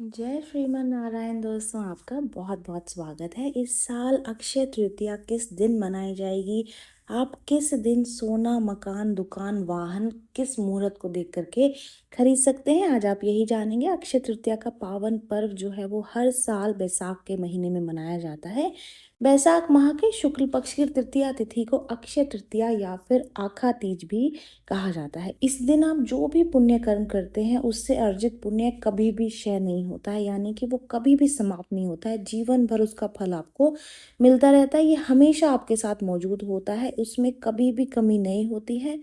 जय श्रीमन नारायण दोस्तों, आपका बहुत बहुत स्वागत है। इस साल अक्षय तृतीया किस दिन मनाई जाएगी? आप किस दिन सोना, मकान, दुकान, वाहन किस मुहूर्त को देख करके खरीद सकते हैं? आज आप यही जानेंगे। अक्षय तृतीया का पावन पर्व जो है वो हर साल बैसाख के महीने में मनाया जाता है। बैसाख माह के शुक्ल पक्ष की तृतीया तिथि को अक्षय तृतीया या फिर आखा तीज भी कहा जाता है। इस दिन आप जो भी पुण्य कर्म करते हैं उससे अर्जित पुण्य कभी भी क्षय नहीं होता है, यानी कि वो कभी भी समाप्त नहीं होता है। जीवन भर उसका फल आपको मिलता रहता है। ये हमेशा आपके साथ मौजूद होता है, उसमें कभी भी कमी नहीं होती है।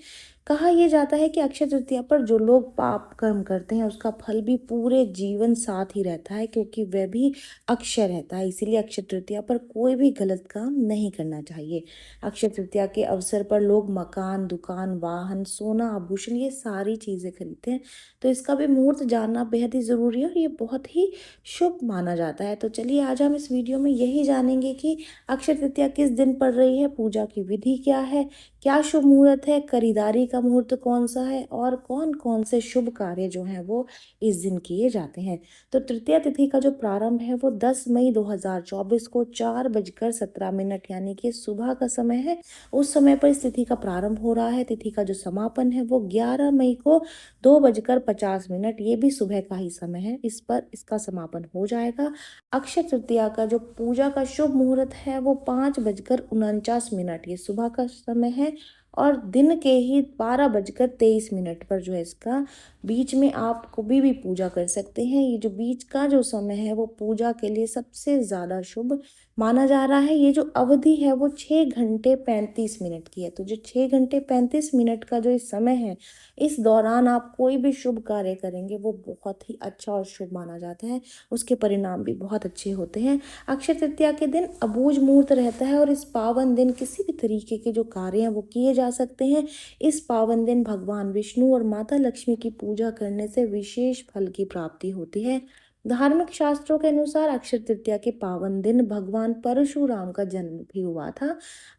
कहा यह जाता है कि अक्षय तृतीया पर जो लोग पाप कर्म करते हैं उसका फल भी पूरे जीवन साथ ही रहता है, क्योंकि वह भी अक्षय रहता है। इसीलिए अक्षय तृतीया पर कोई भी गलत काम नहीं करना चाहिए। अक्षय तृतीया के अवसर पर लोग मकान, दुकान, वाहन, सोना, आभूषण ये सारी चीज़ें खरीदते हैं। तो इसका भी मुहूर्त जानना बेहद ही ज़रूरी है और ये बहुत ही शुभ माना जाता है। तो चलिए आज हम इस वीडियो में यही जानेंगे कि अक्षय तृतीया किस दिन पड़ रही है, पूजा की विधि क्या है, क्या शुभ मुहूर्त है, खरीदारी का मुहूर्त कौन सा है और कौन कौन से शुभ कार्य जो हैं वो इस दिन किए जाते हैं। तो तृतीया तिथि का जो प्रारंभ है वो 10 मई 2024 को 4:17 यानी कि सुबह का समय है। उस समय पर इस तिथि का प्रारंभ हो रहा है। तिथि का जो समापन है वो 11 मई को 2:50 ये भी सुबह का ही समय है। इस पर इसका समापन हो जाएगा। अक्षय तृतीया का जो पूजा का शुभ मुहूर्त है वो 5:49 ये सुबह का समय है और दिन के ही 12:23 पर जो है इसका बीच में आप कभी भी पूजा कर सकते हैं। ये जो बीच का जो समय है वो पूजा के लिए सबसे ज़्यादा शुभ माना जा रहा है। ये जो अवधि है वो 6 घंटे 35 मिनट की है। तो जो 6 घंटे 35 मिनट का जो इस समय है, इस दौरान आप कोई भी शुभ कार्य करेंगे वो बहुत ही अच्छा और शुभ माना जाता है। उसके परिणाम भी बहुत अच्छे होते हैं। अक्षय तृतीया के दिन अबूझ मुहूर्त रहता है और इस पावन दिन किसी भी तरीके के जो कार्य हैं वो किए जा सकते हैं। इस पावन दिन भगवान विष्णु और माता लक्ष्मी की पूजा करने से विशेष फल की प्राप्ति होती है। धार्मिक शास्त्रों के अनुसार अक्षय तृतीया के पावन दिन भगवान परशुराम का जन्म भी हुआ था।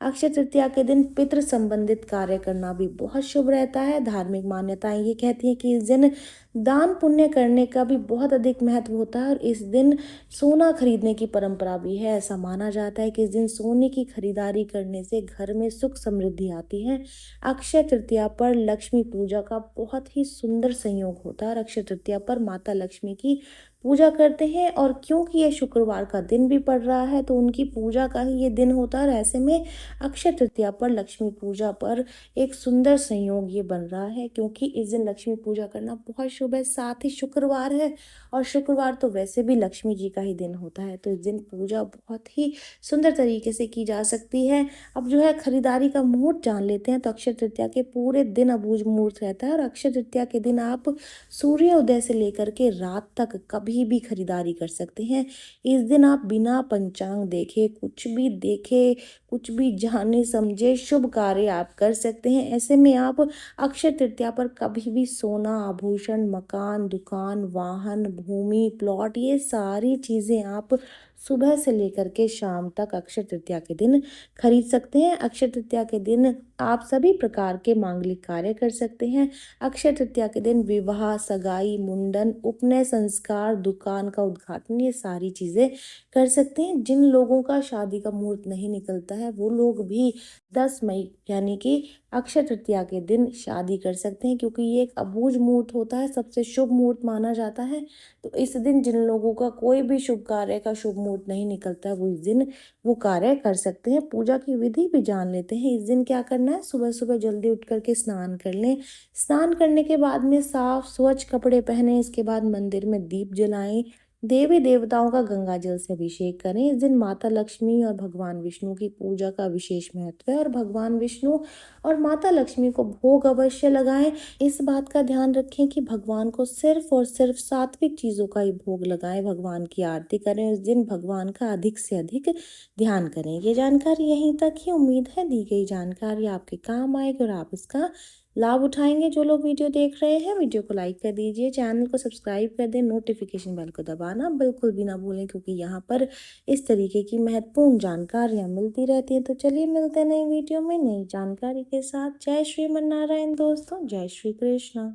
अक्षय तृतीया के दिन पितृ संबंधित कार्य करना भी बहुत शुभ रहता है। धार्मिक मान्यताएं ये कहती हैं कि इस दिन दान पुण्य करने का भी बहुत अधिक महत्व होता है और इस दिन सोना खरीदने की परंपरा भी है। ऐसा माना जाता है कि इस दिन सोने की खरीदारी करने से घर में सुख समृद्धि आती है। अक्षय तृतीया पर लक्ष्मी पूजा का बहुत ही सुंदर संयोग होता है और अक्षय तृतीया पर माता लक्ष्मी की पूजा करते हैं। और क्योंकि ये शुक्रवार का दिन भी पड़ रहा है तो उनकी पूजा का ही ये दिन होता है और ऐसे में अक्षय तृतीया पर लक्ष्मी पूजा पर एक सुंदर संयोग ये बन रहा है, क्योंकि इस दिन लक्ष्मी पूजा करना बहुत शुभ है। साथ ही शुक्रवार है और शुक्रवार तो वैसे भी लक्ष्मी जी का ही दिन होता है, तो इस दिन पूजा बहुत ही सुंदर तरीके से की जा सकती है। अब जो है खरीदारी का मुहूर्त जान लेते हैं। तो अक्षय तृतीया के पूरे दिन अबूझ मुहूर्त रहता है और अक्षय तृतीया के दिन आप सूर्योदय से लेकर के रात तक कभी भी खरीदारी कर सकते हैं। इस दिन आप बिना पंचांग देखे कुछ भी जाने समझे शुभ कार्य आप कर सकते हैं। ऐसे में आप अक्षय तृतीया पर कभी भी सोना, आभूषण, मकान, दुकान, वाहन, भूमि, प्लॉट ये सारी चीज़ें आप सुबह से लेकर के शाम तक अक्षय तृतीया के दिन खरीद सकते हैं। अक्षय तृतीया के दिन आप सभी प्रकार के मांगलिक कार्य कर सकते हैं। अक्षय तृतीया के दिन विवाह, सगाई, मुंडन, उपनयन संस्कार, दुकान का उद्घाटन ये सारी चीज़ें कर सकते हैं। जिन लोगों का शादी का मुहूर्त नहीं निकलता है वो लोग भी 10 मई यानी कि अक्षय तृतीया के दिन शादी कर सकते हैं, क्योंकि ये एक अबूझ मुहूर्त होता है, सबसे शुभ मुहूर्त माना जाता है। तो इस दिन जिन लोगों का कोई भी शुभ कार्य का शुभ मुहूर्त नहीं निकलता है वो इस दिन वो कार्य कर सकते हैं। पूजा की विधि भी जान लेते हैं। इस दिन क्या करना है, सुबह सुबह जल्दी उठ करके स्नान कर लें। स्नान करने के बाद में साफ स्वच्छ कपड़े पहने, इसके बाद मंदिर में दीप जलाएं, देवी देवताओं का गंगा जल से अभिषेक करें। इस दिन माता लक्ष्मी और भगवान विष्णु की पूजा का विशेष महत्व है और भगवान विष्णु और माता लक्ष्मी को भोग अवश्य लगाएं। इस बात का ध्यान रखें कि भगवान को सिर्फ और सिर्फ सात्विक चीज़ों का ही भोग लगाएं। भगवान की आरती करें। इस दिन भगवान का अधिक से अधिक ध्यान करें। ये जानकारी यहीं तक ही। उम्मीद है दी गई जानकारी आपके काम आएगी और आप इसका लाभ उठाएंगे। जो लोग वीडियो देख रहे हैं वीडियो को लाइक कर दीजिए, चैनल को सब्सक्राइब कर दें, नोटिफिकेशन बेल को दबाना बिल्कुल भी ना भूलें, क्योंकि यहाँ पर इस तरीके की महत्वपूर्ण जानकारियाँ मिलती रहती हैं। तो चलिए मिलते हैं नई वीडियो में नई जानकारी के साथ। जय श्रीमन नारायण दोस्तों, जय श्री कृष्ण।